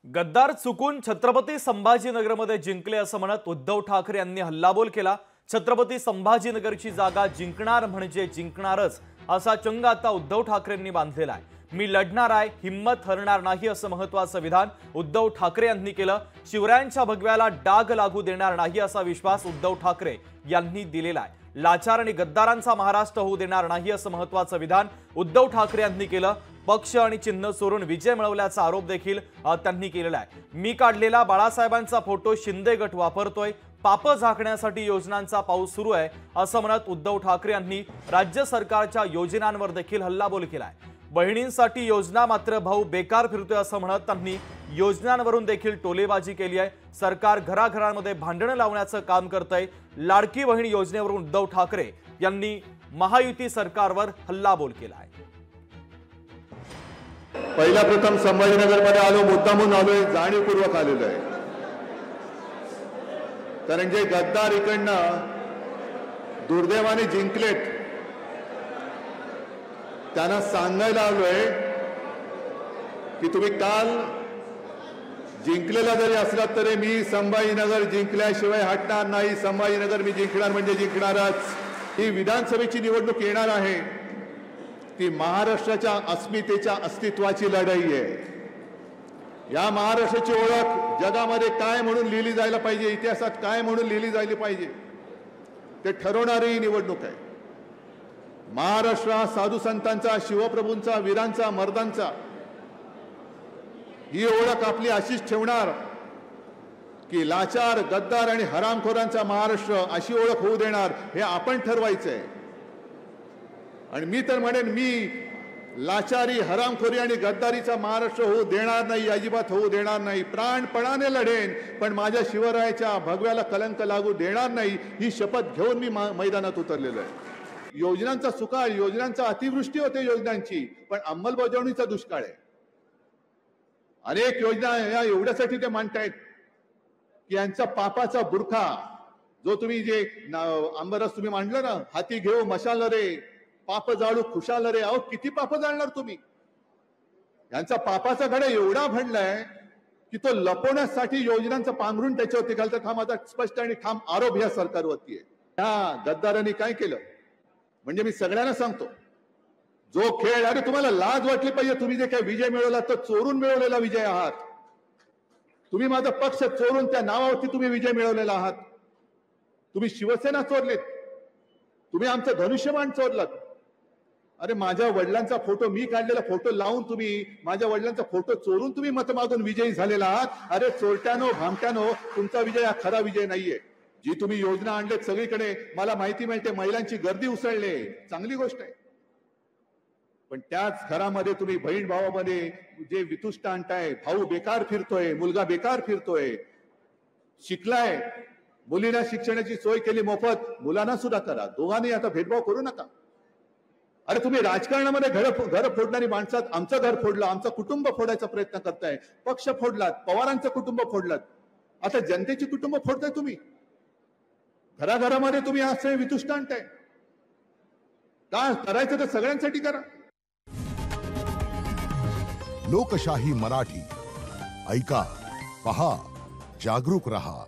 गद्दार चुकून छत्रपती संभाजीनगरमध्ये जिंकले असं म्हणत उद्धव ठाकरे यांनी हल्लाबोल केला। छत्रपती संभाजीनगरची जागा जिंकणार म्हणजे जिंकणारच असा चंग आता उद्धव ठाकरेंनी बांधलेला आहे। मी लढणार आहे, हिम्मत हरणार नाही असं महत्त्वाचं विधान उद्धव ठाकरे यांनी केलं। शिवरायांच्या भगव्याला डाग लागू देणार नाही असा विश्वास उद्धव ठाकरे यांनी दिलेला आहे। लाचार आणि गद्दारांचा महाराष्ट्र होऊ देणार नाही असं महत्त्वाचं विधान उद्धव ठाकरे यांनी केलं। पक्ष आणि चिन्ह चोरून विजय मिळवल्याचा आरोप देखील त्यांनी केलेला आहे। मी काढलेला बाळासाहेबांचा फोटो शिंदे गट वापरतोय, पाप झाकण्यासाठी योजनांचा पाऊस सुरू आहे असं म्हणत उद्धव ठाकरे यांनी राज्य सरकारच्या योजनांवर देखील हल्लाबोल केलाय। बहिणींसाठी योजना मात्र भाऊ बेकार फिरतोय असं म्हणत त्यांनी योजनांवरून देखील टोलेबाजी केली आहे। सरकार घराघरांमध्ये भांडणं लावण्याचं काम करतंय। लाडकी बहीण योजनेवरून उद्धव ठाकरे यांनी महायुती सरकारवर हल्लाबोल केला आहे। पहिला प्रथम संभाजीनगरमध्ये आलो, मुद्दामून आलोय, जाणीवपूर्वक आलेलो आहे। कारण जे गद्दार इकडनं दुर्दैवाने जिंकलेत त्यांना सांगायला आलोय की तुम्ही काल जिंकलेला जरी असला तरी मी संभाजीनगर जिंकल्याशिवाय हटणार नाही। संभाजीनगर मी जिंकणार म्हणजे जिंकणारच। ही विधानसभेची निवडणूक येणार आहे, ती महाराष्ट्राच्या अस्मितेच्या अस्तित्वाची लढाई आहे। या महाराष्ट्राची ओळख जगामध्ये काय म्हणून लिहिली जायला पाहिजे, इतिहासात काय म्हणून लिहिली जायला पाहिजे ते ठरवणारी ही निवडणूक आहे। महाराष्ट्र हा साधू संतांचा, शिवप्रभूंचा, वीरांचा, मर्दांचा ही ओळख आपली अशीच ठेवणार की लाचार, गद्दार आणि हरामखोरांचा महाराष्ट्र अशी ओळख होऊ देणार हे आपण ठरवायचं आहे। आणि मी तर म्हणेन, मी लाचारी, हरामखोरी आणि गद्दारीचा महाराष्ट्र होऊ देणार नाही, अजिबात होऊ देणार नाही। प्राणपणाने लढेन, पण माझ्या शिवरायाच्या भगव्याला कलंक लागू देणार नाही ही शपथ घेऊन मी मैदानात उतरलेलो आहे। योजनांचा सुकाळ, योजनांचा अतिवृष्टी होते योजनांची, पण अंमलबजावणीचा दुष्काळ आहे। अनेक योजना या एवढ्यासाठी ते मांडतायत की यांचा पापाचा बुरखा जो तुम्ही जे आंबरस तुम्ही मांडलं ना, हाती घेऊ मशाल रे, पाप जाळू खुशाल रे। अहो किती पाप जाळणार तुम्ही? यांचा पापाचा घडा एवढा भरलाय की तो लपवण्यासाठी योजनांचं पांघरून त्याच्यावरती घालतात। हा माझा स्पष्ट आणि ठाम आरोप या सरकारवरती आहे। त्या गद्दारांनी काय केलं म्हणजे मी सगळ्यांना सांगतो, जो खेळ, अरे तुम्हाला लाज वाटली पाहिजे। तुम्ही जे काय विजय मिळवला तो चोरून मिळवलेला विजय आहात। तुम्ही माझा पक्ष चोरून त्या नावावरती तुम्ही विजय मिळवलेला आहात। तुम्ही शिवसेना चोरलीत, तुम्ही आमचं धनुष्यबाण चोरलात। अरे माझ्या वडिलांचा फोटो, मी काढलेला फोटो लावून तुम्ही माझ्या वडिलांचा फोटो चोरून तुम्ही मत मागून विजयी झालेला आहात। अरे चोरट्यानो, भामट्यानो, तुमचा विजय हा खरा विजय नाहीये। जी तुम्ही योजना आणलेत सगळीकडे, मला माहिती मिळते महिलांची गर्दी उसळले, चांगली गोष्ट आहे, पण त्याच घरामध्ये तुम्ही बहीण भावामध्ये जे वितुष्ट आणताय, भाऊ बेकार फिरतोय, मुलगा बेकार फिरतोय, शिकलाय, मुलींना शिक्षणाची सोय केली मोफत, मुलांना सुद्धा करा, दोघांनी आता भेदभाव करू नका। अरे तुम्ही राजकारणामध्ये घर फोडणारी माणसात आमचं घर फोडलं, आमचं कुटुंब फोडायचा प्रयत्न करताय, पक्ष फोडलात, पवारांचं कुटुंब फोडलात, आता जनतेची कुटुंब फोडताय तुम्ही। घराघरामध्ये तुम्ही असं वितुष्ट आणताय, काय करायचं तर सगळ्यांसाठी करा। लोकशाही मराठी ऐका, पहा, जागरूक रहा।